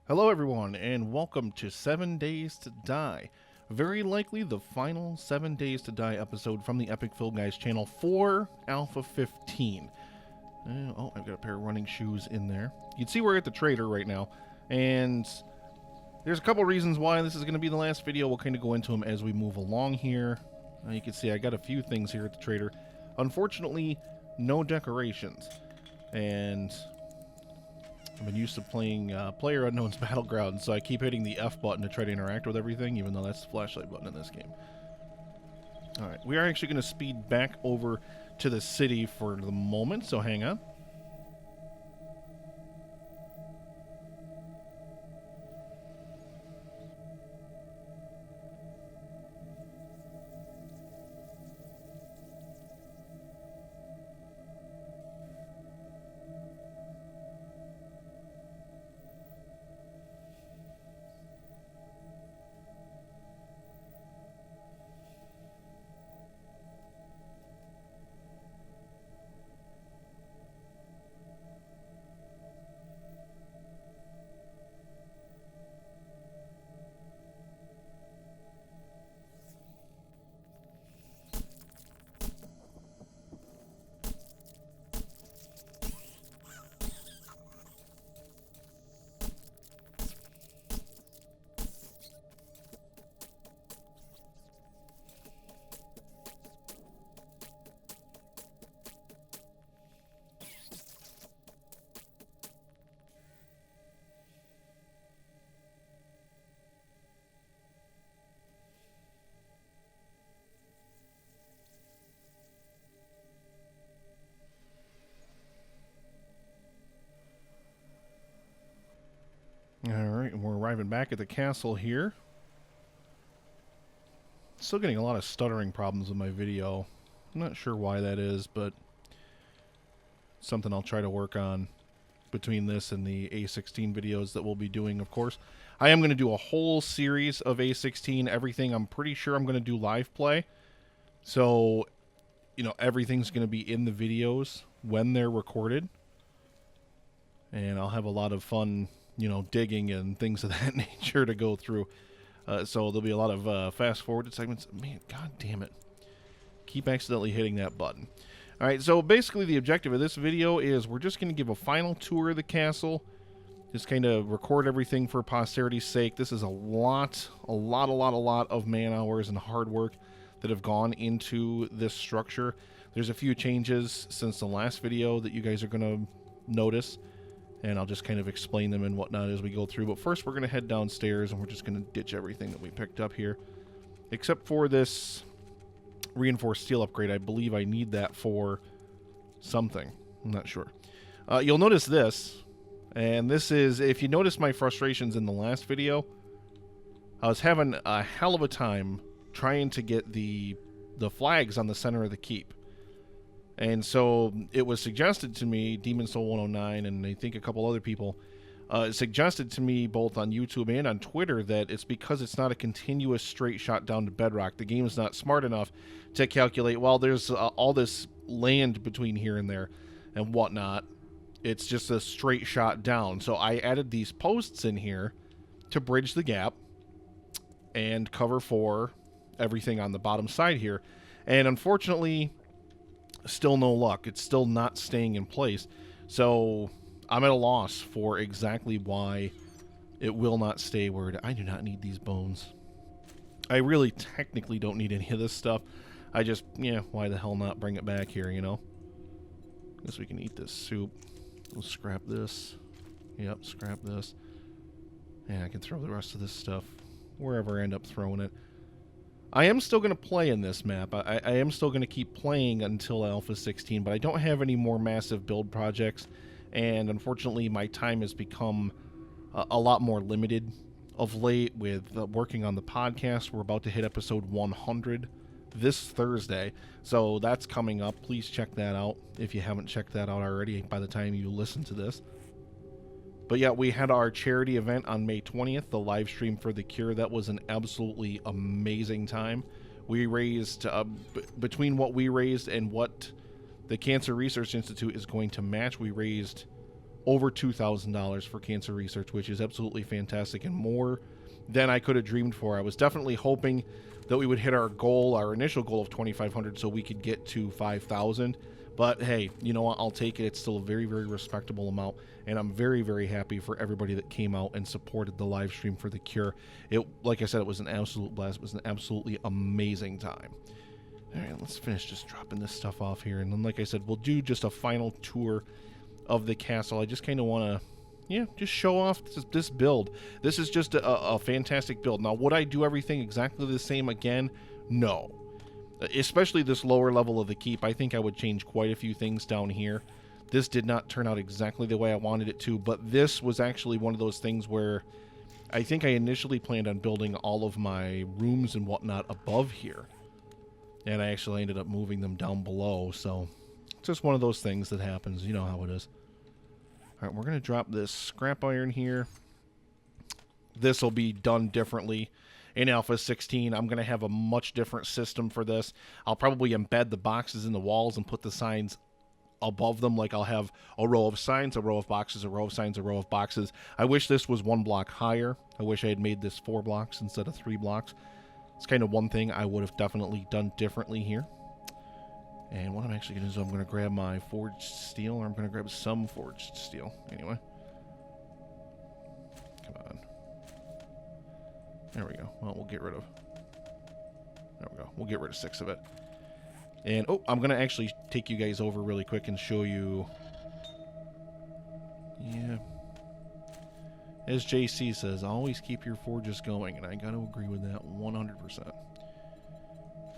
Hello everyone, and welcome to 7 Days to Die. Very likely the final 7 Days to Die episode from the Epic Film Guys channel for Alpha 15. Oh, I've got a pair of running shoes in there. You can see we're at the trader right now, and there's a couple reasons why this is going to be the last video. We'll kind of go into them as we move along here. You can see I got a few things here at the trader. Unfortunately, no decorations. And I've been used to playing PlayerUnknown's Battlegrounds, so I keep hitting the F button to try to interact with everything, even though that's the flashlight button in this game. Alright, we are actually going to speed back over to the city for the moment, so hang on. Alright, and we're arriving back at the castle here. Still getting a lot of stuttering problems with my video. I'm not sure why that is, but something I'll try to work on between this and the A16 videos that we'll be doing, of course. I am going to do a whole series of A16, everything I'm pretty sure I'm going to do live play. So, you know, everything's going to be in the videos when they're recorded. And I'll have a lot of fun, you know, digging and things of that nature to go through. So there'll be a lot of fast-forwarded segments. Man, god damn it. Keep accidentally hitting that button. Alright, so basically the objective of this video is we're just going to give a final tour of the castle. Just kind of record everything for posterity's sake. This is a lot of man-hours and hard work that have gone into this structure. There's a few changes since the last video that you guys are going to notice. And I'll just kind of explain them and whatnot as we go through. But first, we're going to head downstairs, and we're just going to ditch everything that we picked up here. Except for this reinforced steel upgrade. I believe I need that for something. I'm not sure. You'll notice this. And this is, if you notice my frustrations in the last video, I was having a hell of a time trying to get the flags on the center of the keep. And so it was suggested to me, Demon Soul 109, and I think a couple other people, suggested to me both on YouTube and on Twitter that it's because it's not a continuous straight shot down to bedrock. The game is not smart enough to calculate, well, there's all this land between here and there and whatnot. It's just a straight shot down. So I added these posts in here to bridge the gap and cover for everything on the bottom side here. And unfortunately, still no luck. It's still not staying in place. So I'm at a loss for exactly why it will not stay where I do not need these bones. I really technically don't need any of this stuff. I just, yeah, why the hell not bring it back here, you know? Guess we can eat this soup. We'll scrap this. Yep, scrap this. And I can throw the rest of this stuff wherever I end up throwing it. I am still going to play in this map. I am still going to keep playing until Alpha 16, but I don't have any more massive build projects, and unfortunately my time has become a lot more limited of late with working on the podcast. We're about to hit episode 100 this Thursday, so that's coming up. Please check that out if you haven't checked that out already by the time you listen to this. But yeah, we had our charity event on May 20th, the live stream for the cure. That was an absolutely amazing time. We raised, between what we raised and what the Cancer Research Institute is going to match, we raised over $2,000 for cancer research, which is absolutely fantastic and more than I could have dreamed for. I was definitely hoping that we would hit our goal, our initial goal of 2,500, so we could get to 5,000. But hey, you know what? I'll take it. It's still a very, very respectable amount, and I'm very, very happy for everybody that came out and supported the live stream for the cure. It, like I said, it was an absolute blast. It was an absolutely amazing time. All right, let's finish just dropping this stuff off here, and then, like I said, we'll do just a final tour of the castle. I just kind of want to, yeah, just show off this build. This is just a fantastic build. Now, would I do everything exactly the same again? No. Especially this lower level of the keep. I think I would change quite a few things down here. This did not turn out exactly the way I wanted it to, but this was actually one of those things where I think I initially planned on building all of my rooms and whatnot above here. And I actually ended up moving them down below, so it's just one of those things that happens. You know how it is. All right, we're going to drop this scrap iron here. This will be done differently. In Alpha 16, I'm going to have a much different system for this. I'll probably embed the boxes in the walls and put the signs above them. Like I'll have a row of signs, a row of boxes, a row of signs, a row of boxes. I wish this was 1 block higher. I wish I had made this 4 blocks instead of 3 blocks. It's kind of one thing I would have definitely done differently here. And what I'm actually going to do is I'm going to grab my forged steel, or I'm going to grab some forged steel. Anyway. Come on. There we go. Well, we'll get rid of... There we go. We'll get rid of 6 of it. And, oh, I'm going to actually take you guys over really quick and show you... Yeah. As JC says, always keep your forges going, and I got to agree with that 100%.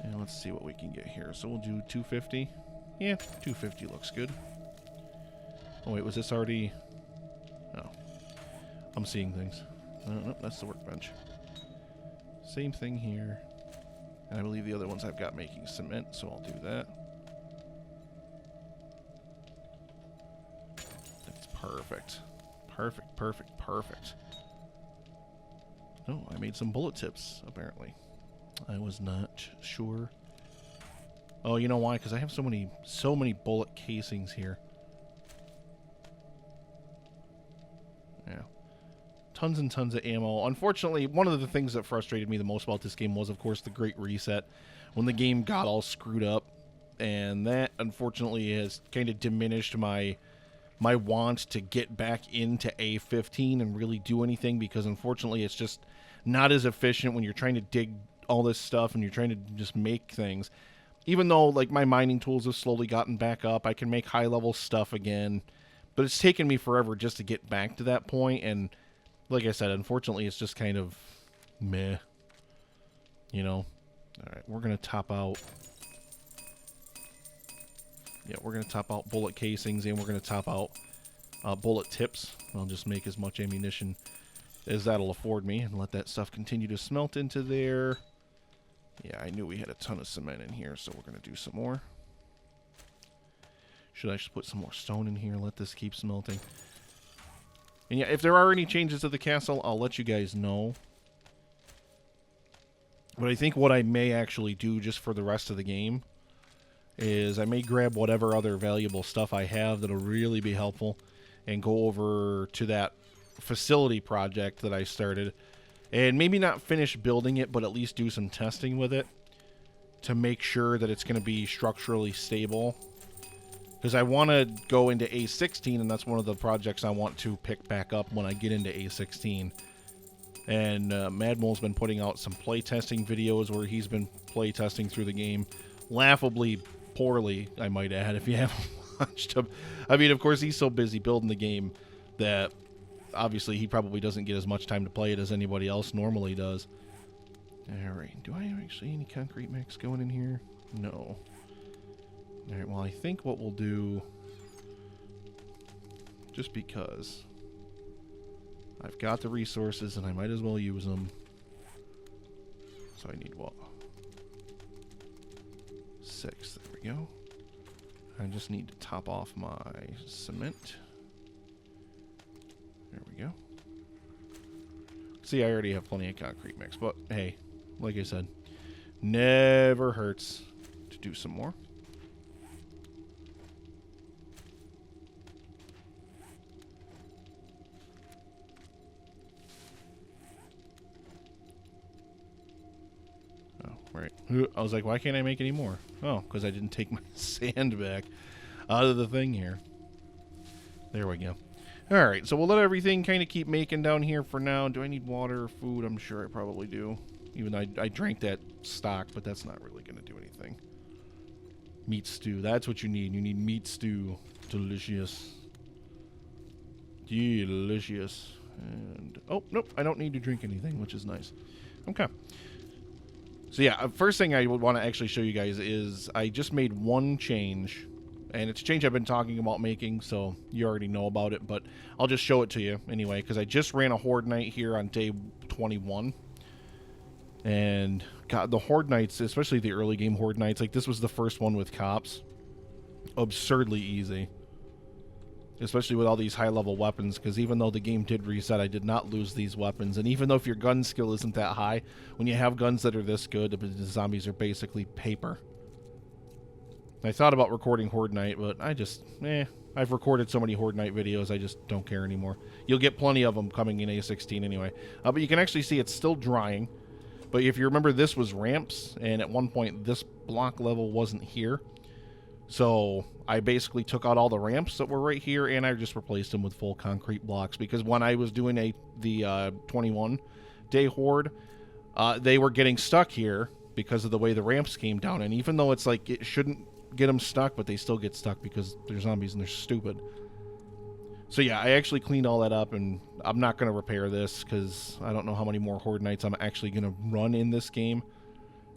And let's see what we can get here. So we'll do 250. Yeah, 250 looks good. Oh, wait, was this already... Oh. I'm seeing things. Nope, that's the workbench. Same thing here. And I believe the other ones I've got making cement, so I'll do that. That's perfect. Perfect, perfect, perfect. Oh, I made some bullet tips, apparently. I was not sure. Oh, you know why? Because I have so many bullet casings here. Yeah. Tons and tons of ammo. Unfortunately, one of the things that frustrated me the most about this game was, of course, the Great Reset. When the game got all screwed up. And that, unfortunately, has kind of diminished my want to get back into A15 and really do anything. Because, unfortunately, it's just not as efficient when you're trying to dig all this stuff and you're trying to just make things. Even though, like, my mining tools have slowly gotten back up, I can make high-level stuff again. But it's taken me forever just to get back to that point, and like I said, unfortunately, it's just kind of meh. You know? Alright, we're going to top out... Yeah, we're going to top out bullet casings, and we're going to top out bullet tips. I'll just make as much ammunition as that'll afford me, and let that stuff continue to smelt into there. Yeah, I knew we had a ton of cement in here, so we're going to do some more. Should I just put some more stone in here, let this keep smelting? And yeah, if there are any changes to the castle, I'll let you guys know. But I think what I may actually do just for the rest of the game is I may grab whatever other valuable stuff I have that'll really be helpful and go over to that facility project that I started. And maybe not finish building it, but at least do some testing with it to make sure that it's going to be structurally stable. Because I want to go into A16, and that's one of the projects I want to pick back up when I get into A16. And Madmole's been putting out some playtesting videos where he's been playtesting through the game. Laughably poorly, I might add, if you haven't watched him. I mean, of course, he's so busy building the game that... Obviously, he probably doesn't get as much time to play it as anybody else normally does. Alright, do I actually any concrete mix going in here? No. Alright, well, I think what we'll do, just because I've got the resources and I might as well use them. So I need what? 6, there we go. I just need to top off my cement. There we go. See, I already have plenty of concrete mix, but hey, like I said, never hurts to do some more. right. I was like, why can't I make any more? Oh, because I didn't take my sand back out of the thing here. There we go. All right, so we'll let everything kind of keep making down here for now. Do I need water or food? I'm sure I probably do. Even though I drank that stock, but that's not really going to do anything. Meat stew. That's what you need. You need meat stew. Delicious. Delicious. And oh, nope. I don't need to drink anything, which is nice. Okay. So yeah, first thing I would want to actually show you guys is I just made one change. And it's a change I've been talking about making, so you already know about it. But I'll just show it to you anyway, because I just ran a Horde Night here on day 21. And God, the Horde Nights, especially the early game Horde Nights, like this was the first one with cops. Absurdly easy. Especially with all these high-level weapons, because even though the game did reset, I did not lose these weapons. And even though if your gun skill isn't that high, when you have guns that are this good, the zombies are basically paper. I thought about recording Horde Night, but I just, I've recorded so many Horde Night videos, I just don't care anymore. You'll get plenty of them coming in A16 anyway. But you can actually see it's still drying. But if you remember, this was ramps, and at one point this block level wasn't here. So I basically took out all the ramps that were right here, and I just replaced them with full concrete blocks. Because when I was doing the 21-day Horde, they were getting stuck here because of the way the ramps came down. And even though it's like it shouldn't get them stuck, but they still get stuck because they're zombies and they're stupid. So yeah, I actually cleaned all that up, and I'm not going to repair this because I don't know how many more Horde Nights I'm actually going to run in this game.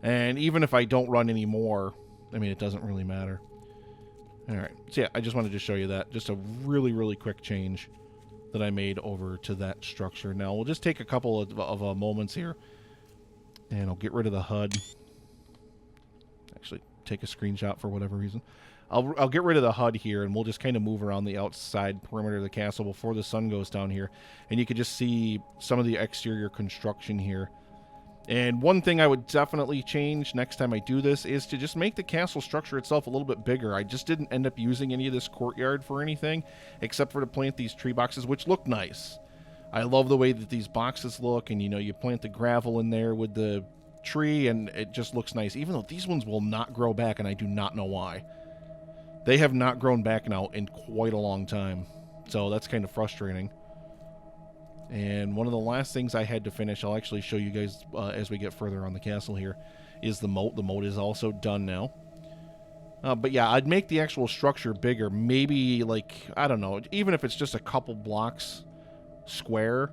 And even if I don't run any more, I mean, it doesn't really matter. Alright, so yeah, I just wanted to show you that. Just a really, really quick change that I made over to that structure. Now, we'll just take a couple of moments here, and I'll get rid of the HUD. Actually, take a screenshot for whatever reason. I'll get rid of the HUD here, and we'll just kind of move around the outside perimeter of the castle before the sun goes down here. And you can just see some of the exterior construction here. And one thing I would definitely change next time I do this is to just make the castle structure itself a little bit bigger. I just didn't end up using any of this courtyard for anything, except for to plant these tree boxes, which look nice. I love the way that these boxes look, and you know, you plant the gravel in there with the tree, and it just looks nice, even though these ones will not grow back, and I do not know why. They have not grown back now in quite a long time, so that's kind of frustrating. And one of the last things I had to finish, I'll actually show you guys as we get further on the castle here, is the moat. The moat is also done now. But yeah, I'd make the actual structure bigger, maybe like, I don't know, even if it's just a couple blocks square.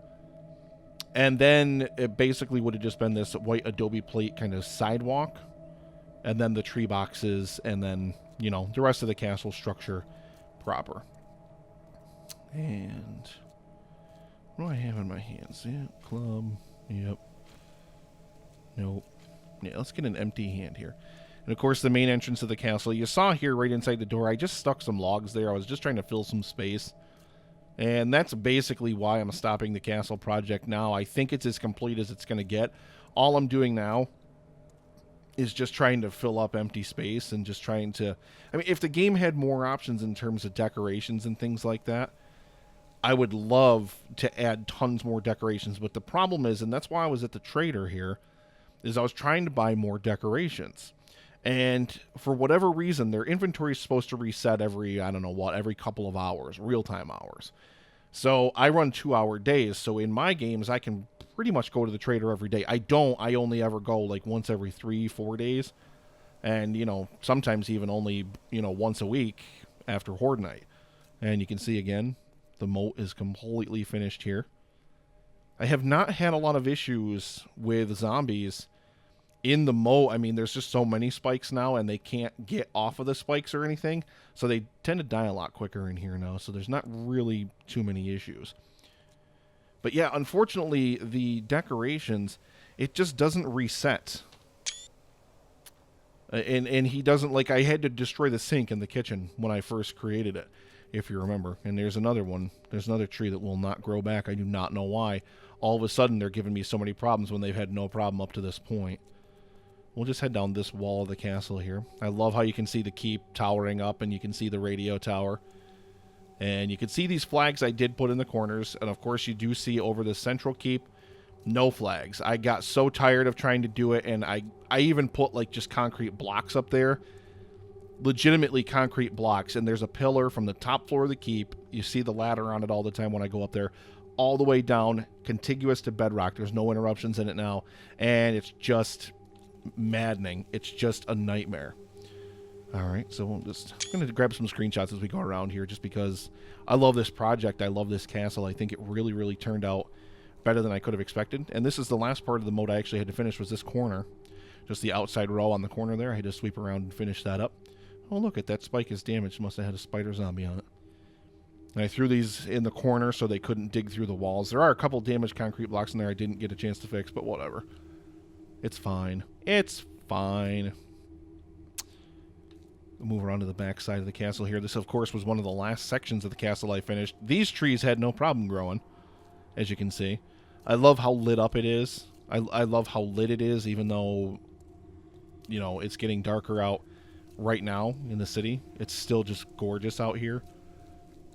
And then it basically would have just been this white adobe plate kind of sidewalk, and then the tree boxes, and then, you know, the rest of the castle structure proper. And what do I have in my hands? Yeah, club. Yep. Nope. Yeah, let's get an empty hand here. And of course, the main entrance of the castle. You saw here right inside the door, I just stuck some logs there. I was just trying to fill some space. And that's basically why I'm stopping the castle project now. I think it's as complete as it's going to get. All I'm doing now is just trying to fill up empty space and just trying to... I mean, if the game had more options in terms of decorations and things like that, I would love to add tons more decorations. But the problem is, and that's why I was at the trader here, is I was trying to buy more decorations. And for whatever reason, their inventory is supposed to reset every, I don't know what, every couple of hours, real-time hours. So I run 2-hour days. So in my games, I can pretty much go to the trader every day. I only ever go like once every 3-4 days. And, you know, sometimes even only, you know, once a week after Horde Night. And you can see again, the moat is completely finished here. I have not had a lot of issues with zombies in the moat. I mean, there's just so many spikes now, and they can't get off of the spikes or anything. So they tend to die a lot quicker in here now. So there's not really too many issues. But yeah, unfortunately, the decorations, it just doesn't reset. And he doesn't, like, I had to destroy the sink in the kitchen when I first created it, if you remember. And there's another one. There's another tree that will not grow back. I do not know why. All of a sudden, they're giving me so many problems when they've had no problem up to this point. We'll just head down this wall of the castle here. I love how you can see the keep towering up, and you can see the radio tower. And you can see these flags I did put in the corners. And, of course, you do see over the central keep, No flags. I got so tired of trying to do it, and I even put like just concrete blocks up there. Legitimately concrete blocks, and there's a pillar from the top floor of the keep. You see the ladder on it all the time when I go up there, all the way down, contiguous to bedrock. There's no interruptions in it now, and it's just maddening. It's just a nightmare. All right, so I'm going to grab some screenshots as we go around here, just because I love this project. I love this castle. I think it really, really turned out better than I could have expected. And this is the last part of the moat I actually had to finish, was this corner. Just the outside row on the corner there. I had to sweep around and finish that up. Oh, look at that spike is damaged. Must have had a spider zombie on it. And I threw these in the corner so they couldn't dig through the walls. There are a couple damaged concrete blocks in there I didn't get a chance to fix, but whatever. It's fine. It's fine. We'll move around to the back side of the castle here. This, of course, was one of the last sections of the castle I finished. These trees had no problem growing, as you can see. I love how lit up it is. I love how lit it is, even though, you know, it's getting darker out right now in the city. It's still just gorgeous out here.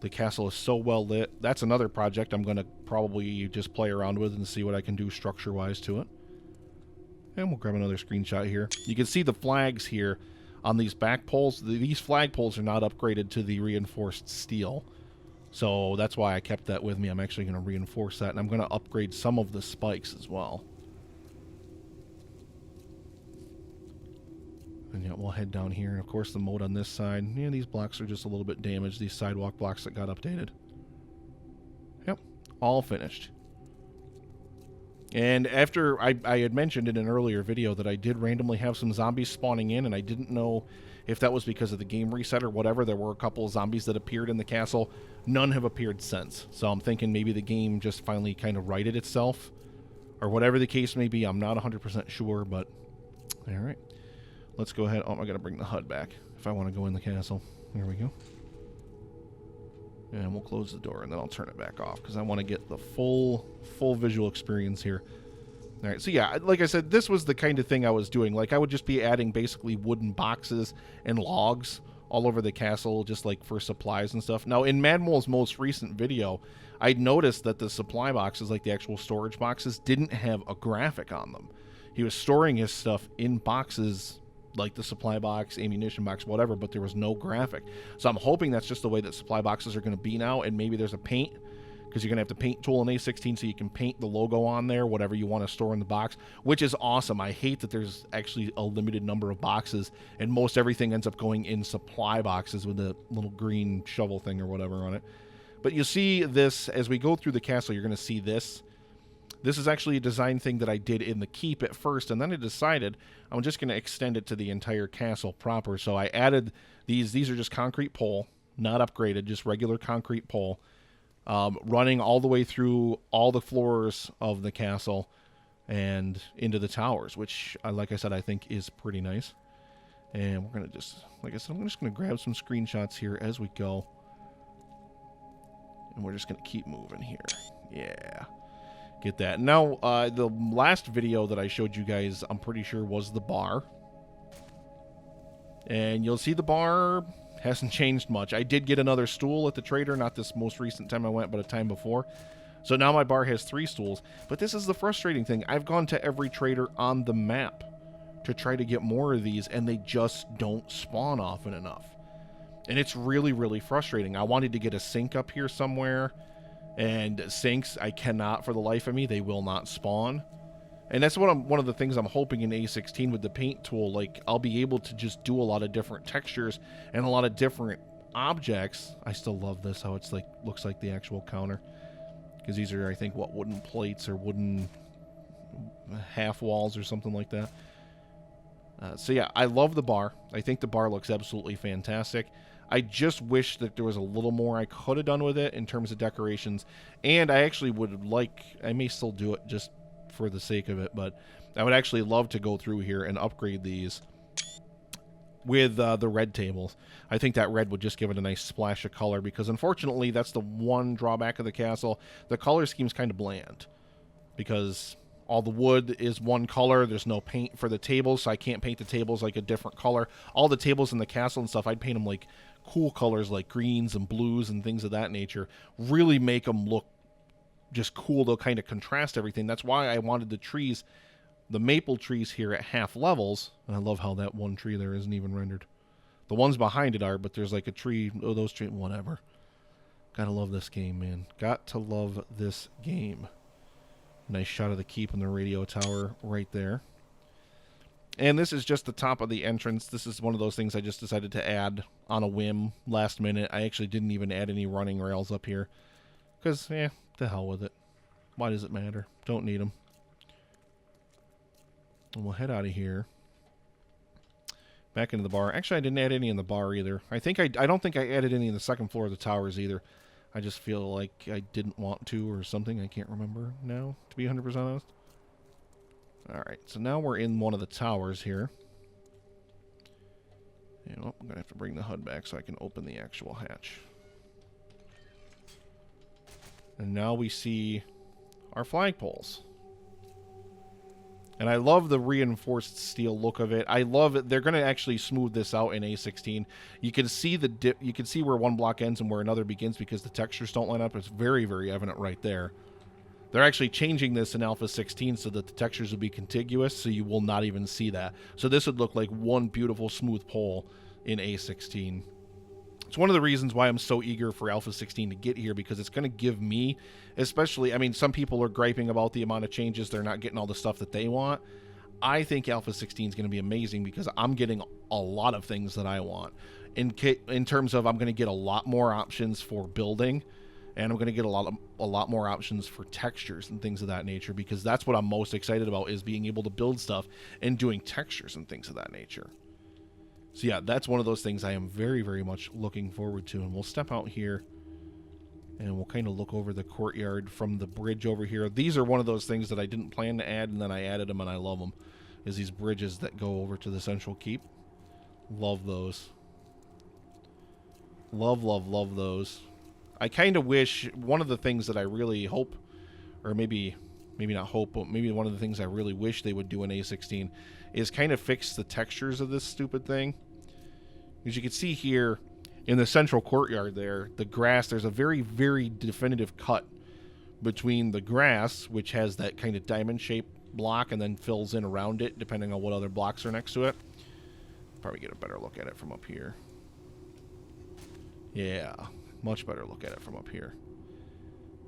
The castle is so well lit. That's another project I'm going to probably just play around with and see what I can do structure-wise to it. And we'll grab another screenshot here. You can see the flags here on these back poles. These flag poles are not upgraded to the reinforced steel. So that's why I kept that with me. I'm actually going to reinforce that, and I'm going to upgrade some of the spikes as well. And yeah, we'll head down here. And of course, the moat on this side. Yeah, these blocks are just a little bit damaged. These sidewalk blocks that got updated. Yep, all finished. And after I had mentioned in an earlier video that I did randomly have some zombies spawning in, and I didn't know if that was because of the game reset or whatever. There were a couple of zombies that appeared in the castle. None have appeared since. So I'm thinking maybe the game just finally kind of righted itself, or whatever the case may be. I'm not 100% sure, but all right. Let's go ahead. Oh, I got to bring the HUD back if I want to go in the castle. There we go. And we'll close the door, and then I'll turn it back off because I want to get the full visual experience here. All right, so yeah, like I said, this was the kind of thing I was doing. Like, I would just be adding basically wooden boxes and logs all over the castle, just like for supplies and stuff. Now, in Madmole's most recent video, I'd noticed that the supply boxes, like the actual storage boxes, didn't have a graphic on them. He was storing his stuff in boxes like the supply box, ammunition box, whatever, but there was no graphic. So I'm hoping that's just the way that supply boxes are going to be now, and maybe there's a paint, because you're going to have the paint tool in A16 so you can paint the logo on there, whatever you want to store in the box, which is awesome. I hate that there's actually a limited number of boxes, and most everything ends up going in supply boxes with a little green shovel thing or whatever on it. But you see this, as we go through the castle, you're going to see this. This is actually a design thing that I did in the keep at first, and then I decided I'm just going to extend it to the entire castle proper. So I added these. These are just concrete pole, not upgraded, just regular concrete pole, running all the way through all the floors of the castle and into the towers, which, like I said, I think is pretty nice. And we're going to just, like I said, I'm just going to grab some screenshots here as we go. And we're just going to keep moving here. Yeah. Get that. Now, the last video that I showed you guys, I'm pretty sure, was the bar. And you'll see the bar hasn't changed much. I did get another stool at the trader, not this most recent time I went, but a time before. So now my bar has 3 stools. But this is the frustrating thing. I've gone to every trader on the map to try to get more of these, and they just don't spawn often enough. And it's really, really frustrating. I wanted to get a sink up here somewhere. And sinks, I cannot for the life of me. They will not spawn. And that's what one of the things I'm hoping in A16 with the paint tool. Like, I'll be able to just do a lot of different textures and a lot of different objects. I still love this, how it's like, looks like the actual counter. Because these are, I think, what, wooden plates or wooden half walls or something like that. So yeah, I love the bar. I think the bar looks absolutely fantastic. I just wish that there was a little more I could have done with it in terms of decorations. And I actually would like, I may still do it just for the sake of it, but I would actually love to go through here and upgrade these with the red tables. I think that red would just give it a nice splash of color, because unfortunately that's the one drawback of the castle. The color scheme's kind of bland, because all the wood is one color. There's no paint for the tables, so I can't paint the tables like a different color. All the tables in the castle and stuff, I'd paint them like cool colors like greens and blues and things of that nature. Really make them look just cool to kind of contrast everything. That's why I wanted the trees, the maple trees here at half levels. And I love how that one tree there isn't even rendered. The ones behind it are, but there's like a tree. Oh, those trees, whatever. Gotta love this game, man. Got to love this game. Nice shot of the keep and the radio tower right there. And this is just the top of the entrance. This is one of those things I just decided to add on a whim last minute. I actually didn't even add any running rails up here. Because, the hell with it. Why does it matter? Don't need them. And we'll head out of here. Back into the bar. Actually, I didn't add any in the bar either. I don't think I added any in the second floor of the towers either. I just feel like I didn't want to or something. I can't remember now, to be 100% honest. Alright, so now we're in one of the towers here. And, I'm going to have to bring the HUD back so I can open the actual hatch. And now we see our flagpoles. And I love the reinforced steel look of it. I love it. They're going to actually smooth this out in A16. You can see the dip. You can see where one block ends and where another begins because the textures don't line up. It's very, very evident right there. They're actually changing this in Alpha 16 so that the textures will be contiguous, so you will not even see that. So this would look like one beautiful smooth pole in A16. It's one of the reasons why I'm so eager for Alpha 16 to get here, because it's going to give me, especially, I mean, some people are griping about the amount of changes. They're not getting all the stuff that they want. I think Alpha 16 is going to be amazing because I'm getting a lot of things that I want. In terms of, I'm going to get a lot more options for building, and I'm going to get a lot more options for textures and things of that nature, because that's what I'm most excited about, is being able to build stuff and doing textures and things of that nature. So yeah, that's one of those things I am very, very much looking forward to. And we'll step out here and we'll kind of look over the courtyard from the bridge over here. These are one of those things that I didn't plan to add, and then I added them, and I love them, is these bridges that go over to the central keep. Love those. Love, love, love those. I kind of wish, one of the things that I really hope, or maybe not hope, but maybe one of the things I really wish they would do in A16 is kind of fix the textures of this stupid thing. As you can see here in the central courtyard there, the grass, there's a very, very definitive cut between the grass, which has that kind of diamond-shaped block and then fills in around it, depending on what other blocks are next to it. Probably get a better look at it from up here. Yeah, much better look at it from up here.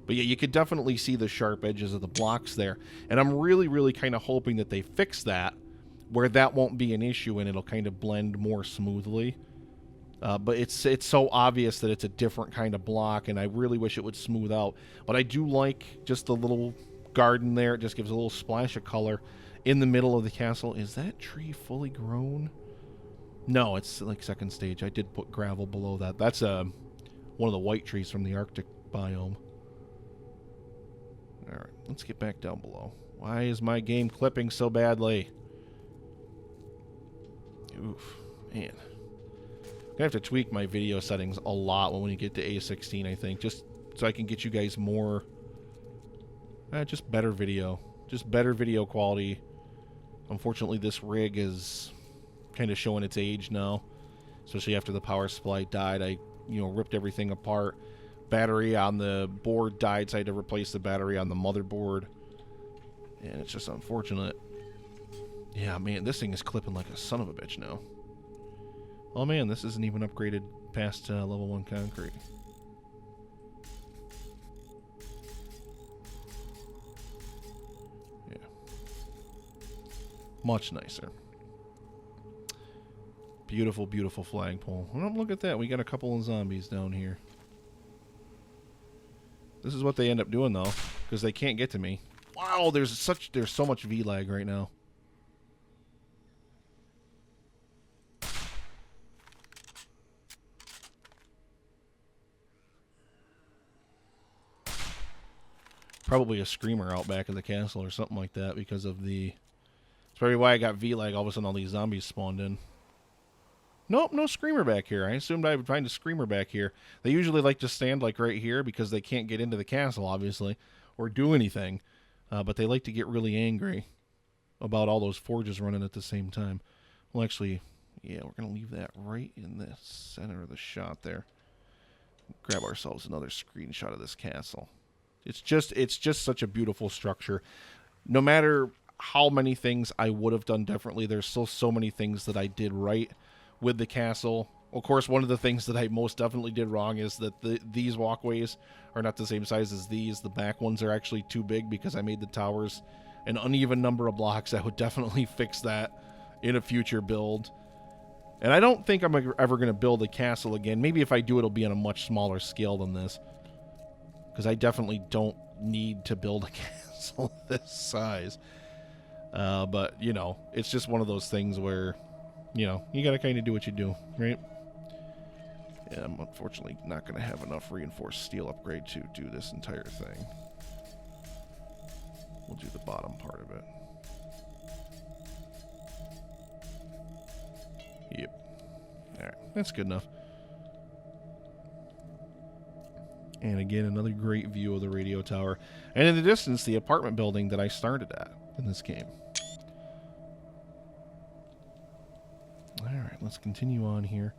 But yeah, you could definitely see the sharp edges of the blocks there. And I'm really, really kind of hoping that they fix that, where that won't be an issue and it'll kind of blend more smoothly. But it's so obvious that it's a different kind of block, and I really wish it would smooth out. But I do like just the little garden there. It just gives a little splash of color in the middle of the castle. Is that tree fully grown? No, it's like second stage. I did put gravel below that. That's one of the white trees from the Arctic biome. Alright, let's get back down below. Why is my game clipping so badly? Oof, man. I'm gonna have to tweak my video settings a lot when we get to A16, I think, just so I can get you guys more, just better video. Just better video quality. Unfortunately, this rig is kind of showing its age now, especially after the power supply died. I, ripped everything apart. Battery on the board died, so I had to replace the battery on the motherboard. And it's just unfortunate. Yeah, man, this thing is clipping like a son of a bitch now. Oh man, this isn't even upgraded past level 1 concrete. Yeah. Much nicer. Beautiful, beautiful flagpole. Oh, look at that. We got a couple of zombies down here. This is what they end up doing, though, because they can't get to me. Wow, there's so much V-lag right now. Probably a screamer out back of the castle or something like that because of the... That's probably why I got V-lag. All of a sudden all these zombies spawned in. Nope, no screamer back here. I assumed I would find a screamer back here. They usually like to stand like right here because they can't get into the castle, obviously, or do anything. But they like to get really angry about all those forges running at the same time. Well, actually, yeah, we're going to leave that right in the center of the shot there. Grab ourselves another screenshot of this castle. It's just such a beautiful structure. No matter how many things I would have done differently, there's still so many things that I did right with the castle. Of course, one of the things that I most definitely did wrong is that these walkways are not the same size as these. The back ones are actually too big because I made the towers an uneven number of blocks. I would definitely fix that in a future build. And I don't think I'm ever going to build a castle again. Maybe if I do, it'll be on a much smaller scale than this. Because I definitely don't need to build a castle this size. But, you know, it's just one of those things where, you know, you got to kind of do what you do, right? Yeah, I'm unfortunately not going to have enough reinforced steel upgrade to do this entire thing. We'll do the bottom part of it. Yep. Alright, that's good enough. And again, another great view of the radio tower. And in the distance, the apartment building that I started at in this game. Alright, let's continue on here.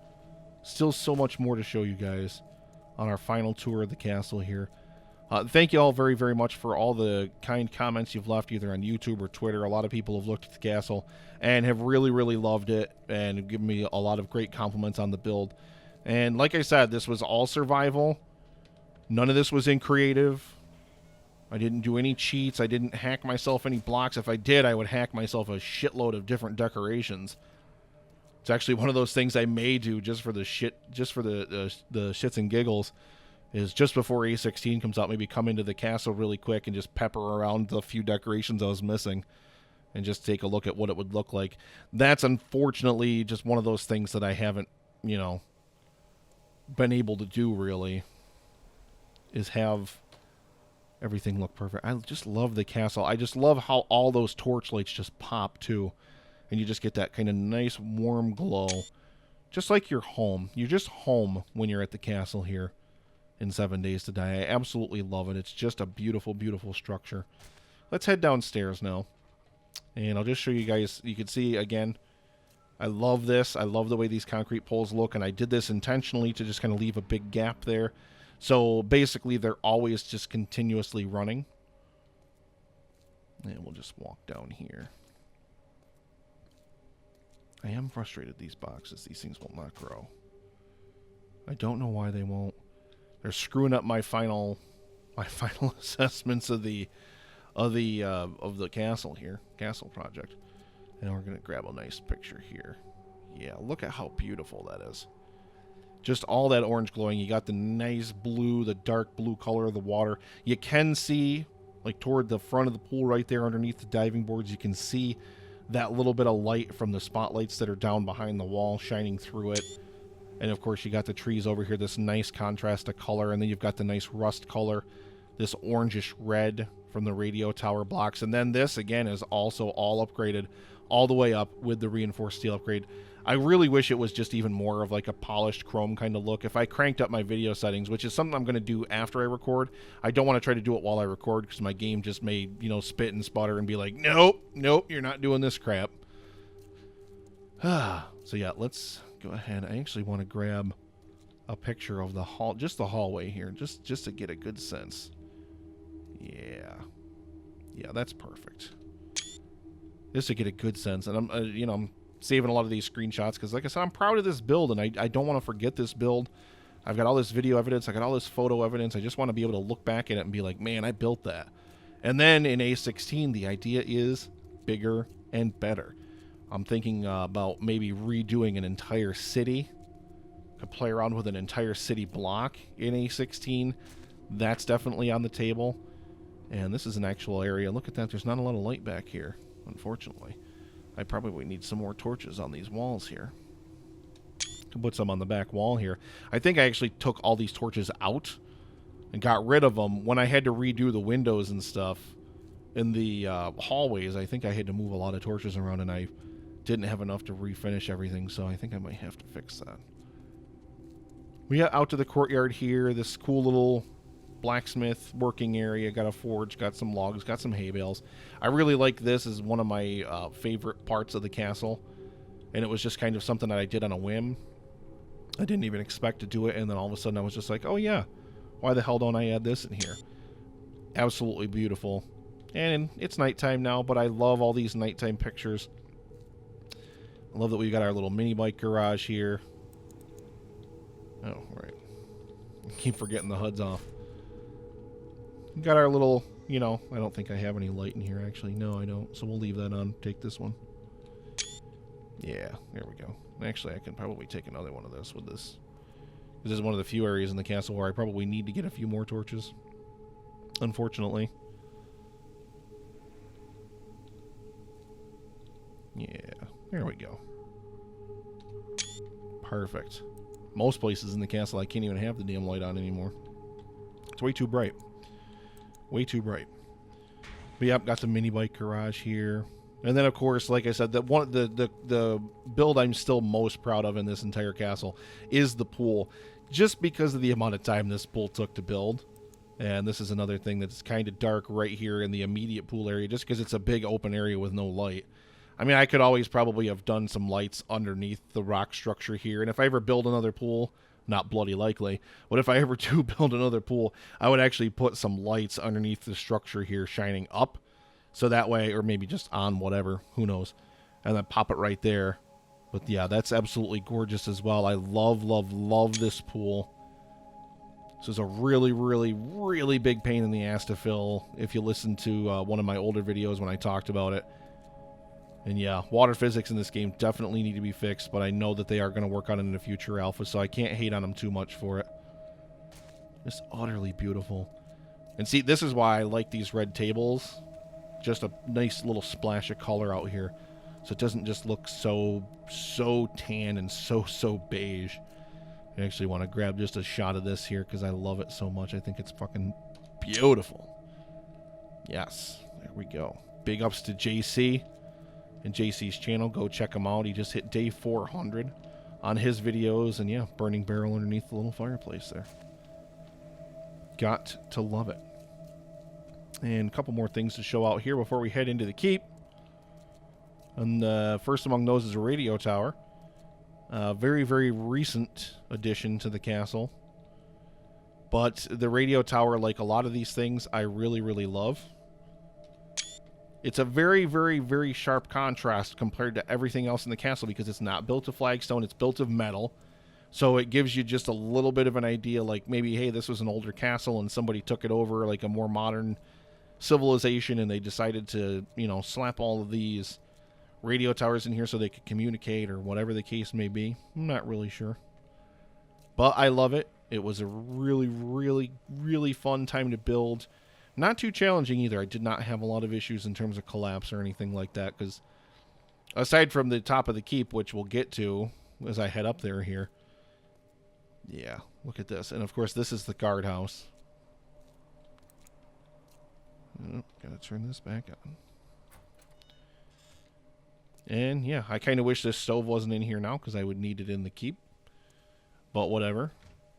Still so much more to show you guys on our final tour of the castle here. Thank you all very, very much for all the kind comments you've left either on YouTube or Twitter. A lot of people have looked at the castle and have really, really loved it and given me a lot of great compliments on the build. And like I said, this was all survival. None of this was in creative. I didn't do any cheats. I didn't hack myself any blocks. If I did, I would hack myself a shitload of different decorations. It's actually one of those things I may do just for the shits and giggles. Is just before A16 comes out, maybe come into the castle really quick and just pepper around the few decorations I was missing and just take a look at what it would look like. That's unfortunately just one of those things that I haven't, you know, been able to do really, is have everything look perfect. I just love the castle. I just love how all those torch lights just pop too. And you just get that kind of nice warm glow. Just like you're home. You're just home when you're at the castle here in 7 Days to Die. I absolutely love it. It's just a beautiful, beautiful structure. Let's head downstairs now. And I'll just show you guys. You can see, again, I love this. I love the way these concrete poles look. And I did this intentionally to just kind of leave a big gap there. So basically, they're always just continuously running. And we'll just walk down here. I am frustrated these boxes. These things will not grow. I don't know why they won't. They're screwing up my final assessments of the castle here, castle project. And we're gonna grab a nice picture here. Yeah, look at how beautiful that is. Just all that orange glowing. You got the nice blue, the dark blue color of the water. You can see, like toward the front of the pool right there underneath the diving boards, you can see that little bit of light from the spotlights that are down behind the wall shining through it. And of course you got the trees over here, this nice contrast of color, and then you've got the nice rust color, this orangish red from the radio tower blocks. And then this again is also all upgraded all the way up with the reinforced steel upgrade. I really wish it was just even more of like a polished chrome kind of look. If I cranked up my video settings, which is something I'm going to do after I record, I don't want to try to do it while I record because my game just may, you know, spit and sputter and be like, nope, nope, you're not doing this crap. So yeah, let's go ahead. I actually want to grab a picture of the hall, just the hallway here, just to get a good sense. Yeah, that's perfect. Just to get a good sense, and I'm saving a lot of these screenshots because, like I said, I'm proud of this build, and I don't want to forget this build. I've got all this video evidence. I got all this photo evidence. I just want to be able to look back at it and be like, man, I built that. And then in A16, the idea is bigger and better. I'm thinking about maybe redoing an entire city. Could play around with an entire city block in A16. That's definitely on the table. And this is an actual area. Look at that. There's not a lot of light back here, unfortunately. I probably need some more torches on these walls here. To put some on the back wall here. I think I actually took all these torches out and got rid of them when I had to redo the windows and stuff in the hallways. I think I had to move a lot of torches around, and I didn't have enough to refinish everything, so I think I might have to fix that. We got out to the courtyard here. This cool little blacksmith working area. Got a forge, got some logs, got some hay bales. I really like this as one of my favorite parts of the castle, and it was just kind of something that I did on a whim. I didn't even expect to do it, and then all of a sudden I was just like, oh yeah, why the hell don't I add this in here? Absolutely beautiful. And it's nighttime now, but I love all these nighttime pictures. I love that we've got our little mini bike garage here. Oh, right. I keep forgetting the HUD's off. We got our little, you know, I don't think I have any light in here, actually. No, I don't. So we'll leave that on. Take this one. Yeah, there we go. Actually, I can probably take another one of this with this. This is one of the few areas in the castle where I probably need to get a few more torches. Unfortunately. Yeah, there we go. Perfect. Most places in the castle I can't even have the damn light on anymore. It's way too bright. Way too bright. But yep, got the mini bike garage here. And then of course, like I said, the build I'm still most proud of in this entire castle is the pool. Just because of the amount of time this pool took to build. And this is another thing that's kind of dark right here in the immediate pool area, just because it's a big open area with no light. I mean, I could always probably have done some lights underneath the rock structure here. And if I ever build another pool, not bloody likely, but if I ever do build another pool, I would actually put some lights underneath the structure here shining up. So that way, or maybe just on whatever, who knows. And then pop it right there. But yeah, that's absolutely gorgeous as well. I love, love, love this pool. This is a really, really, really big pain in the ass to fill if you listen to one of my older videos when I talked about it. And yeah, water physics in this game definitely need to be fixed, but I know that they are going to work on it in the future alpha, so I can't hate on them too much for it. Just utterly beautiful. And see, this is why I like these red tables. Just a nice little splash of color out here. So it doesn't just look so tan and so beige. I actually want to grab just a shot of this here because I love it so much. I think it's fucking beautiful. Yes, there we go. Big ups to JC and JC's channel. Go check him out. He just hit day 400 on his videos. And yeah, burning barrel underneath the little fireplace there. Got to love it. And a couple more things to show out here before we head into the keep. And first among those is a radio tower. Very, very recent addition to the castle. But the radio tower, like a lot of these things, I really, really love. It's a very, very, very sharp contrast compared to everything else in the castle because it's not built of flagstone, it's built of metal. So it gives you just a little bit of an idea, like maybe, hey, this was an older castle and somebody took it over, like a more modern civilization, and they decided to, you know, slap all of these radio towers in here so they could communicate or whatever the case may be. I'm not really sure. But I love it. It was a really, really, really fun time to build. Not too challenging either. I did not have a lot of issues in terms of collapse or anything like that, because aside from the top of the keep, which we'll get to as I head up there here. Yeah, look at this. And of course, this is the guardhouse. Oh, gotta turn this back on. And yeah, I kind of wish this stove wasn't in here now because I would need it in the keep. But whatever.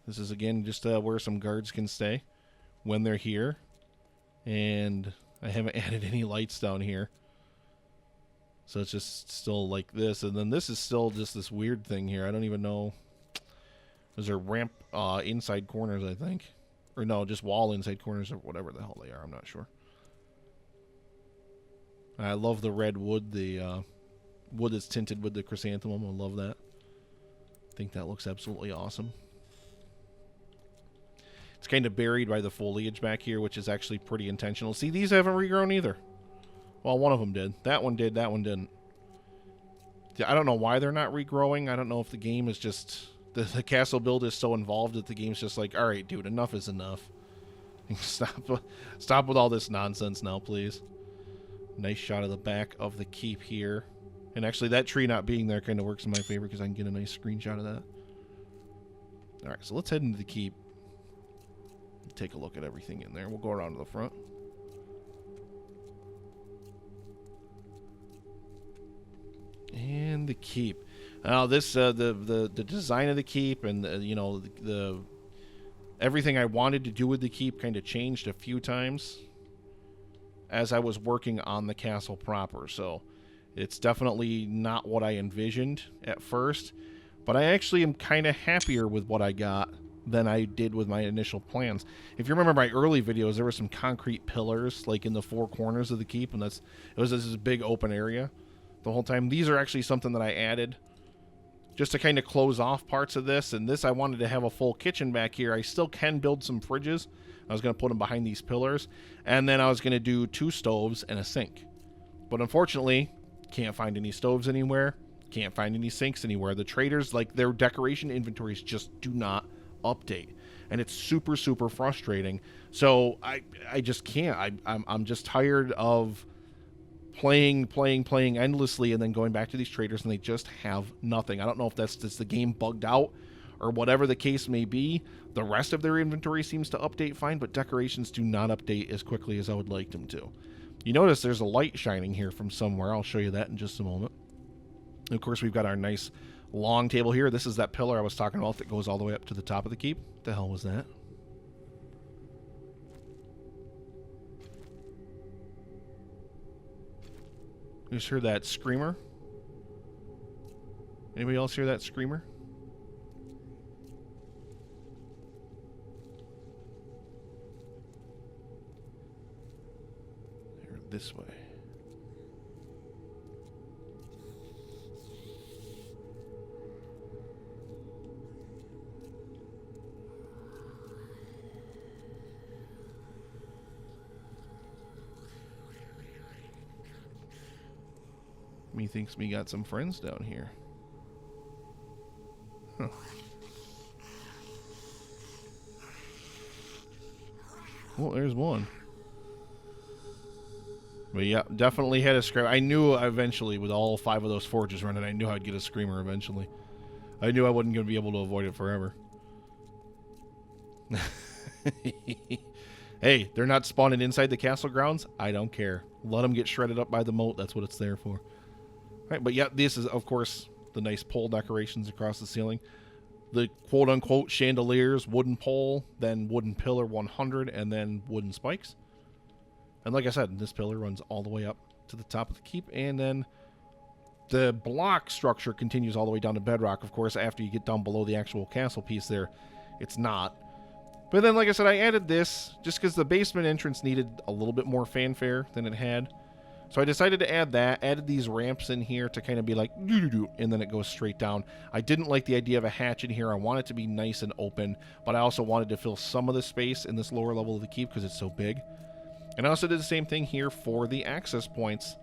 This is again just where some guards can stay when they're here. And I haven't added any lights down here. So it's just still like this. And then this is still just this weird thing here. I don't even know. Those are ramp inside corners, I think. Or no, just wall inside corners or whatever the hell they are. I'm not sure. I love the red wood. The wood that's tinted with the chrysanthemum. I love that. I think that looks absolutely awesome. It's kind of buried by the foliage back here, which is actually pretty intentional. See, these haven't regrown either. Well, one of them did. That one did. That one didn't. I don't know why they're not regrowing. I don't know if the game is just... The castle build is so involved that the game's just like, all right, dude, enough is enough. Stop with all this nonsense now, please. Nice shot of the back of the keep here. And actually, that tree not being there kind of works in my favor because I can get a nice screenshot of that. All right, so let's head into the keep. Take a look at everything in there. We'll go around to the front. And the keep. Now this the design of the keep and the everything I wanted to do with the keep kind of changed a few times as I was working on the castle proper. So it's definitely not what I envisioned at first, but I actually am kind of happier with what I got than I did with my initial plans. If you remember my early videos, there were some concrete pillars like in the four corners of the keep, and it was this big open area the whole time. These are actually something that I added just to kind of close off parts of this. And this, I wanted to have a full kitchen back here. I still can build some fridges. I was going to put them behind these pillars, and then I was going to do 2 stoves and a sink. But unfortunately, can't find any stoves anywhere. Can't find any sinks anywhere. The traders, like, their decoration inventories just do not update, and it's super, super frustrating. So I just can't. I'm just tired of playing endlessly and then going back to these traders and they just have nothing. I don't know if that's just the game bugged out or whatever the case may be. The rest of their inventory seems to update fine, but decorations do not update as quickly as I would like them to. You notice there's a light shining here from somewhere. I'll show you that in just a moment. And of course, we've got our nice long table here. This is that pillar I was talking about that goes all the way up to the top of the keep. What the hell was that? You just heard that screamer? Anybody else hear that screamer? They're this way. Me thinks me got some friends down here. Huh. Well, there's one. But yeah, definitely had a screamer. I knew eventually with all 5 of those forges running, I knew I'd get a screamer eventually. I knew I wasn't going to be able to avoid it forever. Hey, they're not spawning inside the castle grounds. I don't care. Let them get shredded up by the moat. That's what it's there for. Right, but yeah, this is, of course, the nice pole decorations across the ceiling. The quote-unquote chandeliers, wooden pole, then wooden pillar 100, and then wooden spikes. And like I said, this pillar runs all the way up to the top of the keep, and then the block structure continues all the way down to bedrock. Of course, after you get down below the actual castle piece there, it's not. But then, like I said, I added this just because the basement entrance needed a little bit more fanfare than it had. So I decided to add that, added these ramps in here to kind of be like, doo-doo-doo, and then it goes straight down. I didn't like the idea of a hatch in here. I want it to be nice and open, but I also wanted to fill some of the space in this lower level of the keep because it's so big. And I also did the same thing here for the access points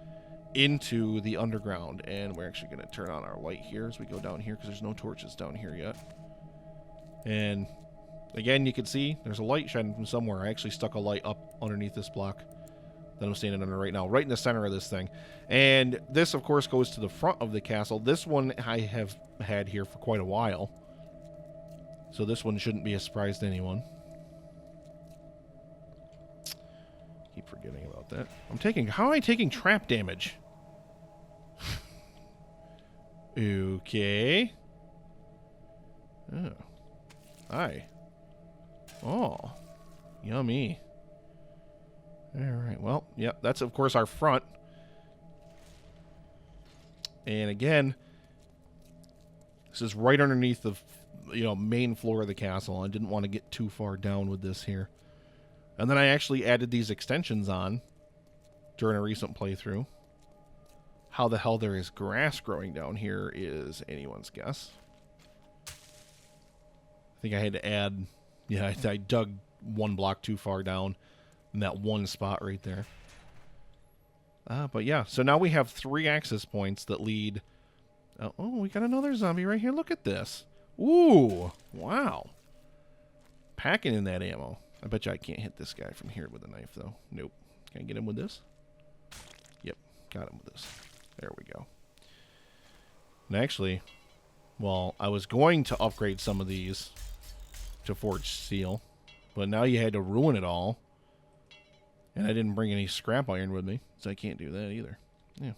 into the underground. And we're actually going to turn on our light here as we go down here because there's no torches down here yet. And again, you can see there's a light shining from somewhere. I actually stuck a light up underneath this block that I'm standing under right now, right in the center of this thing. And this, of course, goes to the front of the castle. This one I have had here for quite a while, so this one shouldn't be a surprise to anyone. Keep forgetting about that. How am I taking trap damage? Okay. Oh. Hi. Oh. Yummy. Alright, well, yep, that's of course our front. And again, this is right underneath the main floor of the castle. I didn't want to get too far down with this here. And then I actually added these extensions on during a recent playthrough. How the hell there is grass growing down here is anyone's guess. I think I had to add, yeah, I dug one block too far down in that one spot right there. But yeah, so now we have 3 access points that lead... Oh, we got another zombie right here. Look at this. Ooh, wow. Packing in that ammo. I bet you I can't hit this guy from here with a knife, though. Nope. Can I get him with this? Yep, got him with this. There we go. And actually, well, I was going to upgrade some of these to forge steel, but now you had to ruin it all. And I didn't bring any scrap iron with me, so I can't do that either. Yeah.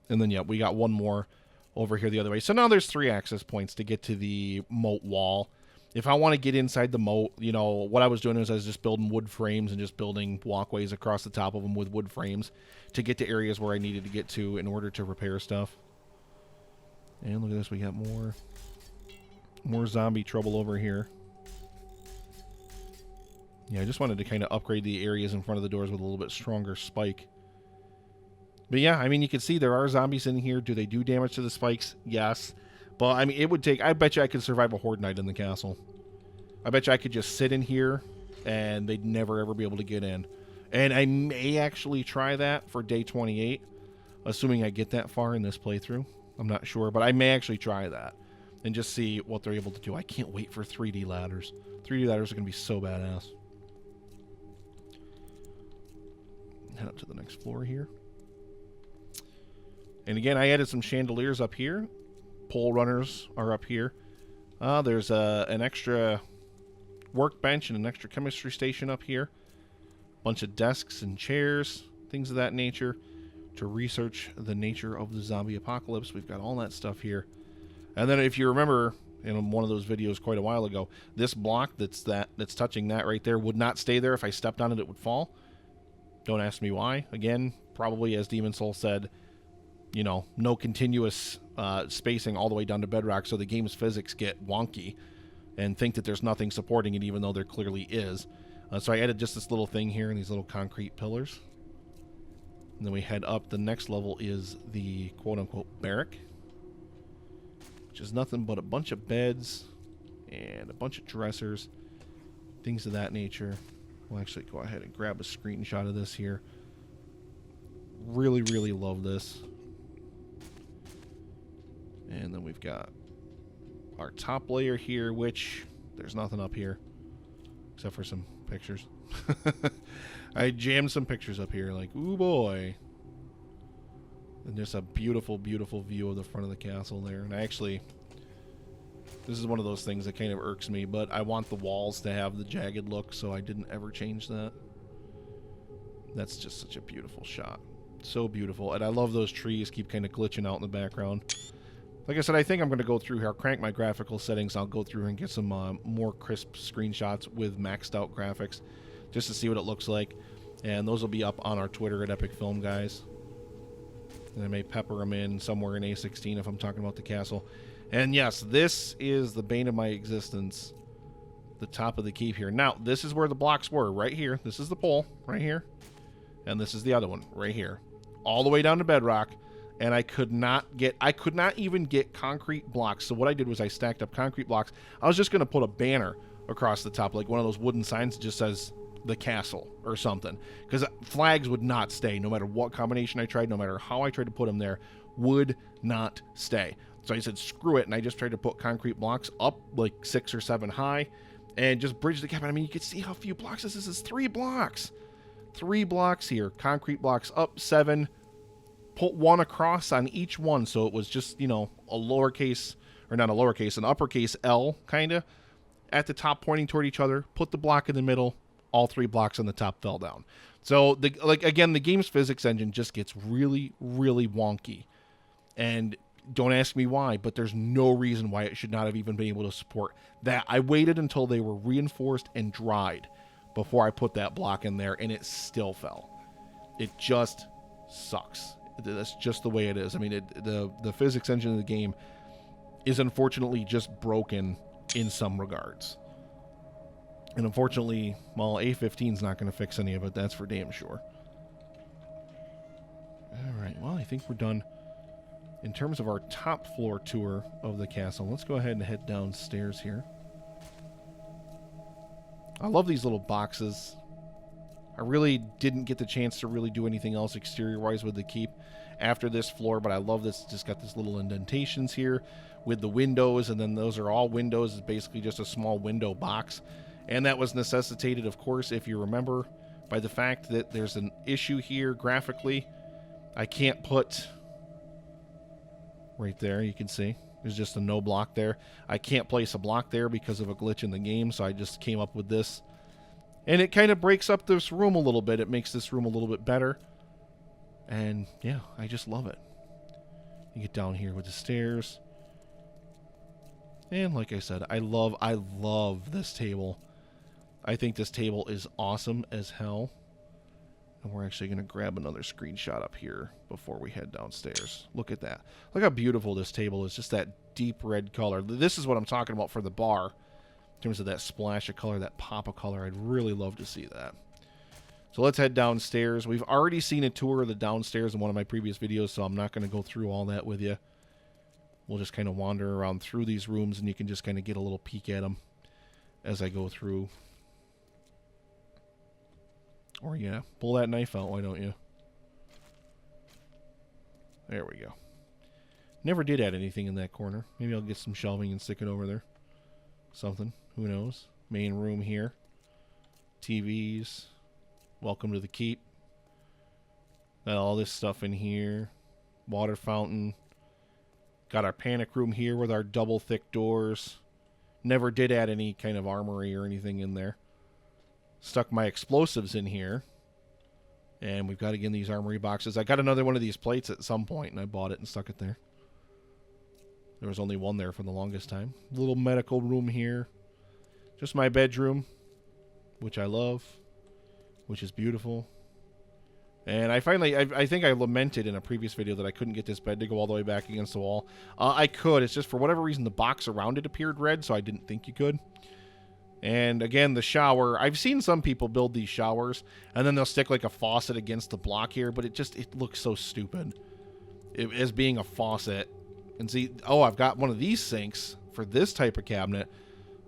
And then, yeah, we got one more over here the other way. So now there's 3 access points to get to the moat wall. If I want to get inside the moat, what I was doing is I was just building wood frames and just building walkways across the top of them with wood frames to get to areas where I needed to get to in order to repair stuff. And look at this, we got more zombie trouble over here. Yeah, I just wanted to kind of upgrade the areas in front of the doors with a little bit stronger spike. But yeah, I mean, you can see there are zombies in here. Do they do damage to the spikes? Yes. But I mean, it would take, I bet you I could survive a horde night in the castle. I bet you I could just sit in here and they'd never ever be able to get in. And I may actually try that for day 28, assuming I get that far in this playthrough. I'm not sure, but I may actually try that and just see what they're able to do. I can't wait for 3D ladders. 3D ladders are going to be so badass. Head up to the next floor here. And again, I added some chandeliers up here. Pole runners are up here. There's an extra workbench and an extra chemistry station up here. Bunch of desks and chairs, things of that nature, to research the nature of the zombie apocalypse. We've got all that stuff here. And then if you remember in one of those videos quite a while ago, this block that's touching that right there would not stay there. If I stepped on it, it would fall. Don't ask me why. Again, probably as Demon Soul said, you know, no continuous spacing all the way down to bedrock, so the game's physics get wonky and think that there's nothing supporting it, even though there clearly is. So I added just this little thing here and these little concrete pillars. And then we head up. The next level is the quote-unquote barrack, which is nothing but a bunch of beds and a bunch of dressers, things of that nature. We'll actually go ahead and grab a screenshot of this here. Really, really love this. And then we've got our top layer here, which there's nothing up here except for some pictures. I jammed some pictures up here, like, ooh boy. And just a beautiful, beautiful view of the front of the castle there. And I actually, this is one of those things that kind of irks me, but I want the walls to have the jagged look, so I didn't ever change that. That's just such a beautiful shot. So beautiful. And I love those trees keep kind of glitching out in the background. Like I said, I think I'm going to go through here, crank my graphical settings. I'll go through and get some more crisp screenshots with maxed out graphics just to see what it looks like. And those will be up on our Twitter at Epic Film Guys. And I may pepper them in somewhere in A16 if I'm talking about the castle. And yes, this is the bane of my existence. The top of the keep here. Now, this is where the blocks were, right here. This is the pole, right here. And this is the other one, right here. All the way down to bedrock. And I could not even get concrete blocks. So what I did was I stacked up concrete blocks. I was just going to put a banner across the top, like one of those wooden signs that just says the castle or something. Because flags would not stay, no matter what combination I tried, no matter how I tried to put them there, would not stay. So I said, screw it, and I just tried to put concrete blocks up like 6 or 7 high and just bridge the gap. I mean, you can see how few blocks this is. It's 3 blocks. 3 blocks here. Concrete blocks up 7. Put 1 across on each one, so it was just, you know, a lowercase, or not a lowercase, an uppercase L, kind of, at the top pointing toward each other. Put the block in the middle. All 3 blocks on the top fell down. So, again, the game's physics engine just gets really, really wonky. And don't ask me why, but there's no reason why it should not have even been able to support that. I waited until they were reinforced and dried before I put that block in there, and it still fell. It just sucks. That's just the way it is. I mean, the physics engine of the game is unfortunately just broken in some regards. And unfortunately, well, A15 is not going to fix any of it. That's for damn sure. All right, well, I think we're done in terms of our top floor tour of the castle. Let's go ahead and head downstairs here. I love these little boxes. I really didn't get the chance to really do anything else exterior-wise with the keep after this floor, but I love this. It's just got this little indentations here with the windows, and then those are all windows. It's basically just a small window box. And that was necessitated, of course, if you remember, by the fact that there's an issue here graphically. I can't put... Right there, you can see. There's just a no block there. I can't place a block there because of a glitch in the game, so I just came up with this. And it kind of breaks up this room a little bit. It makes this room a little bit better. And, yeah, I just love it. You get down here with the stairs. And like I said, I love this table. I think this table is awesome as hell. And we're actually going to grab another screenshot up here before we head downstairs. Look at that. Look how beautiful this table is. Just that deep red color. This is what I'm talking about for the bar. In terms of that splash of color, that pop of color. I'd really love to see that. So let's head downstairs. We've already seen a tour of the downstairs in one of my previous videos, so I'm not going to go through all that with you. We'll just kind of wander around through these rooms, and you can just kind of get a little peek at them as I go through. Or, yeah, pull that knife out, why don't you? There we go. Never did add anything in that corner. Maybe I'll get some shelving and stick it over there. Something. Who knows? Main room here. TVs. Welcome to the keep. Got all this stuff in here. Water fountain. Got our panic room here with our double thick doors. Never did add any kind of armory or anything in there. Stuck my explosives in here. And we've got, again, these armory boxes. I got another one of these plates at some point, and I bought it and stuck it there. There was only one there for the longest time. Little medical room here. Just my bedroom, which I love, which is beautiful. And I finally, I think I lamented in a previous video that I couldn't get this bed to go all the way back against the wall. I could. It's just for whatever reason the box around it appeared red, so I didn't think you could. And again, the shower. I've seen some people build these showers, and then they'll stick like a faucet against the block here, but it looks so stupid. As being a faucet. And see, oh, I've got one of these sinks for this type of cabinet,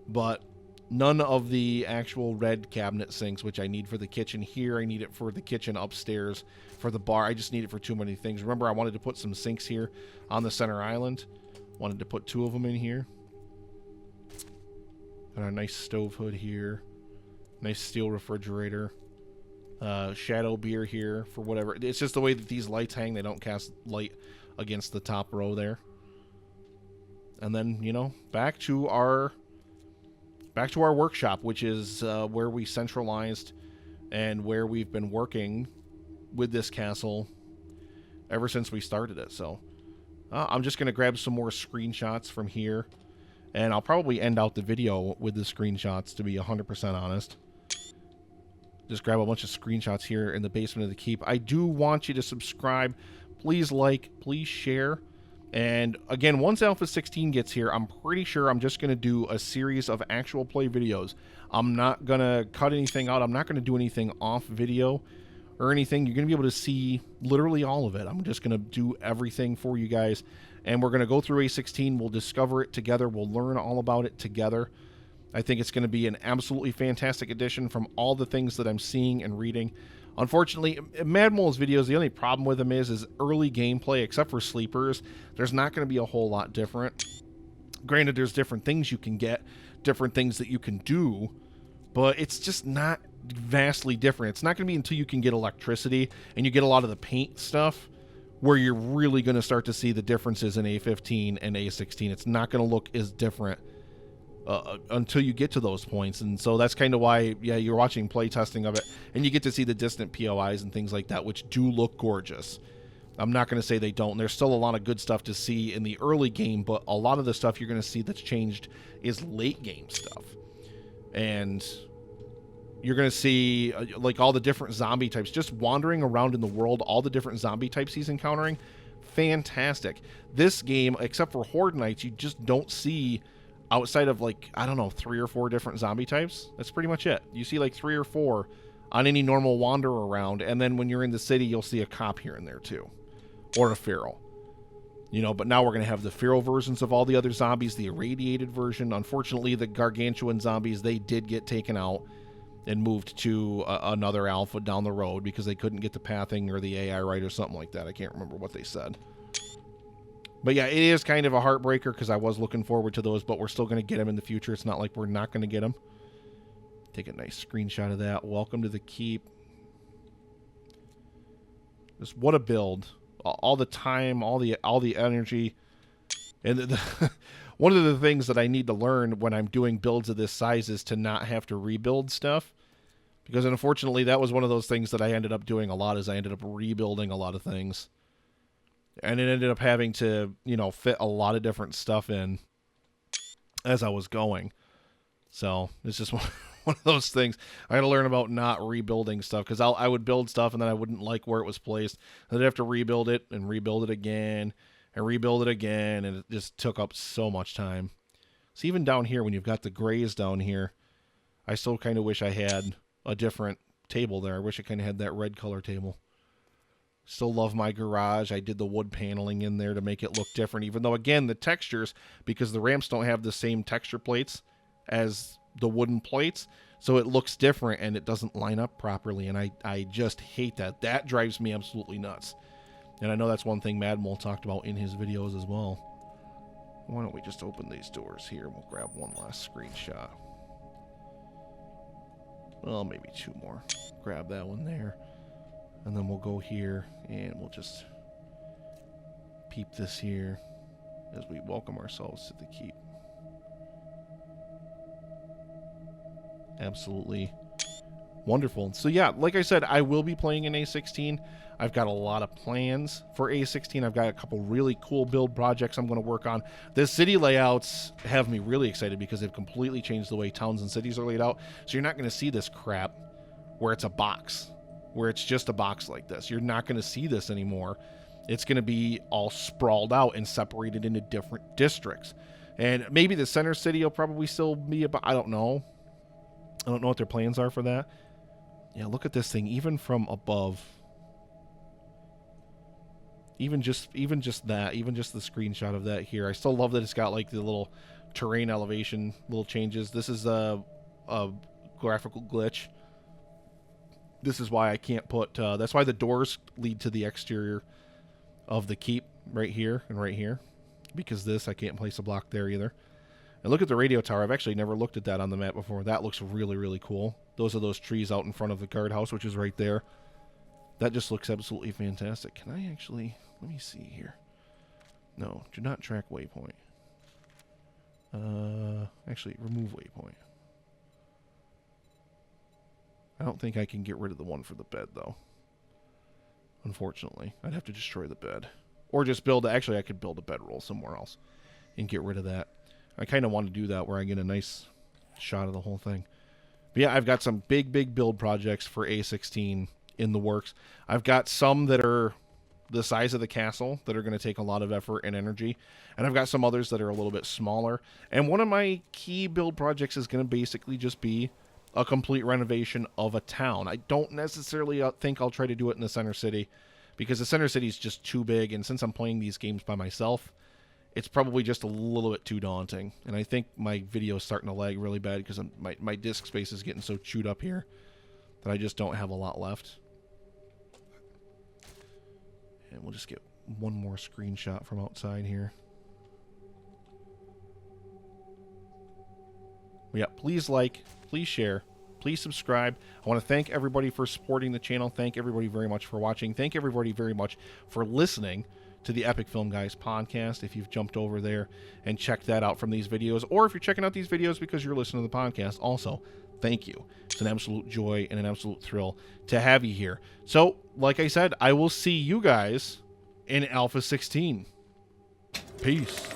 but none of the actual red cabinet sinks, which I need for the kitchen here. I need it for the kitchen upstairs, for the bar. I just need it for too many things. Remember, I wanted to put some sinks here on the center island. Wanted to put 2 of them in here. Got our nice stove hood here. Nice steel refrigerator. Shadow beer here for whatever. It's just the way that these lights hang. They don't cast light against the top row there. And then, you know, back to our workshop, which is where we centralized and where we've been working with this castle ever since we started it. So I'm just going to grab some more screenshots from here, and I'll probably end out the video with the screenshots, to be 100% honest. Just grab a bunch of screenshots here in the basement of the keep. I do want you to subscribe. Please like, please share. And again, once Alpha 16 gets here, I'm pretty sure I'm just going to do a series of actual play videos. I'm not going to cut anything out. I'm not going to do anything off video or anything. You're going to be able to see literally all of it. I'm just going to do everything for you guys. And we're going to go through A16. We'll discover it together. We'll learn all about it together. I think it's going to be an absolutely fantastic addition from all the things that I'm seeing and reading. Unfortunately, Mad Mole's videos, the only problem with them is early gameplay, except for sleepers, there's not going to be a whole lot different. Granted, there's different things you can get, different things that you can do, but it's just not vastly different. It's not going to be until you can get electricity and you get a lot of the paint stuff where you're really going to start to see the differences in A15 and A16. It's not going to look as different until you get to those points. And so that's kind of why, yeah, you're watching play testing of it, and you get to see the distant POIs and things like that, which do look gorgeous. I'm not going to say they don't. There's still a lot of good stuff to see in the early game, but a lot of the stuff you're going to see that's changed is late game stuff. And you're going to see like all the different zombie types, just wandering around in the world, all the different zombie types he's encountering. Fantastic. This game, except for Horde Nights, you just don't see, outside of like, I don't know, 3 or 4 different zombie types. That's pretty much it. You see like 3 or 4 on any normal wander around, and then when you're in the city, you'll see a cop here and there too, or a feral. You know, but now we're going to have the feral versions of all the other zombies, the irradiated version. Unfortunately, the gargantuan zombies, they did get taken out and moved to another alpha down the road because they couldn't get the pathing or the AI right or something like that. I can't remember what they said. But yeah, it is kind of a heartbreaker because I was looking forward to those, but we're still going to get them in the future. It's not like we're not going to get them. Take a nice screenshot of that. Welcome to the keep. Just what a build. All the time, all the energy. And one of the things that I need to learn when I'm doing builds of this size is to not have to rebuild stuff. Because unfortunately, that was one of those things that I ended up doing a lot, is I ended up rebuilding a lot of things. And it ended up having to, you know, fit a lot of different stuff in as I was going. So it's just one of those things. I had to learn about not rebuilding stuff, because I would build stuff and then I wouldn't like where it was placed. I'd have to rebuild it and rebuild it again and rebuild it again, and it just took up so much time. So even down here, when you've got the grays down here, I still kind of wish I had a different table there. I wish I kind of had that red color table. Still love my garage. I did the wood paneling in there to make it look different, even though, again, the textures, because the ramps don't have the same texture plates as the wooden plates, so it looks different and it doesn't line up properly, and I just hate that. That drives me absolutely nuts. And I know that's one thing Madmole talked about in his videos as well. Why don't we just open these doors here and we'll grab one last screenshot. Well, maybe two more. Grab that one there. And then we'll go here and we'll just peep this here as we welcome ourselves to the keep. Absolutely wonderful. So yeah, like I said, I will be playing in A16. I've got a lot of plans for A16. I've got a couple really cool build projects I'm going to work on. The city layouts have me really excited because they've completely changed the way towns and cities are laid out. So you're not going to see this crap where it's a box, where it's just a box like this. You're not going to see this anymore. It's going to be all sprawled out and separated into different districts. And maybe the center city will probably still be about, I don't know. I don't know what their plans are for that. Yeah, look at this thing, even from above. Even just the screenshot of that here. I still love that it's got like the little terrain elevation, little changes. This is a graphical glitch. This is why I can't put, that's why the doors lead to the exterior of the keep right here and right here. Because this, I can't place a block there either. And look at the radio tower. I've actually never looked at that on the map before. That looks really, really cool. Those are those trees out in front of the guardhouse, which is right there. That just looks absolutely fantastic. Can I actually, let me see here. No, do not track waypoint. Actually, remove waypoint. I don't think I can get rid of the one for the bed, though. Unfortunately. I'd have to destroy the bed. Or just build, actually I could build a bedroll somewhere else and get rid of that. I kind of want to do that where I get a nice shot of the whole thing. But yeah, I've got some big build projects for A16 in the works. I've got some that are the size of the castle that are going to take a lot of effort and energy. And I've got some others that are a little bit smaller. And one of my key build projects is going to basically just be a complete renovation of a town. I don't necessarily think I'll try to do it in the center city, because the center city is just too big, and since I'm playing these games by myself, it's probably just a little bit too daunting. And I think my video is starting to lag really bad because my disk space is getting so chewed up here that I just don't have a lot left. And we'll just get one more screenshot from outside here. Yeah, please like, please share, please subscribe. I want to thank everybody for supporting the channel. Thank everybody very much for watching. Thank everybody very much for listening to the Epic Film Guys podcast. If you've jumped over there and checked that out from these videos, or if you're checking out these videos because you're listening to the podcast, also, thank you. It's an absolute joy and an absolute thrill to have you here. So, like I said, I will see you guys in Alpha 16. Peace.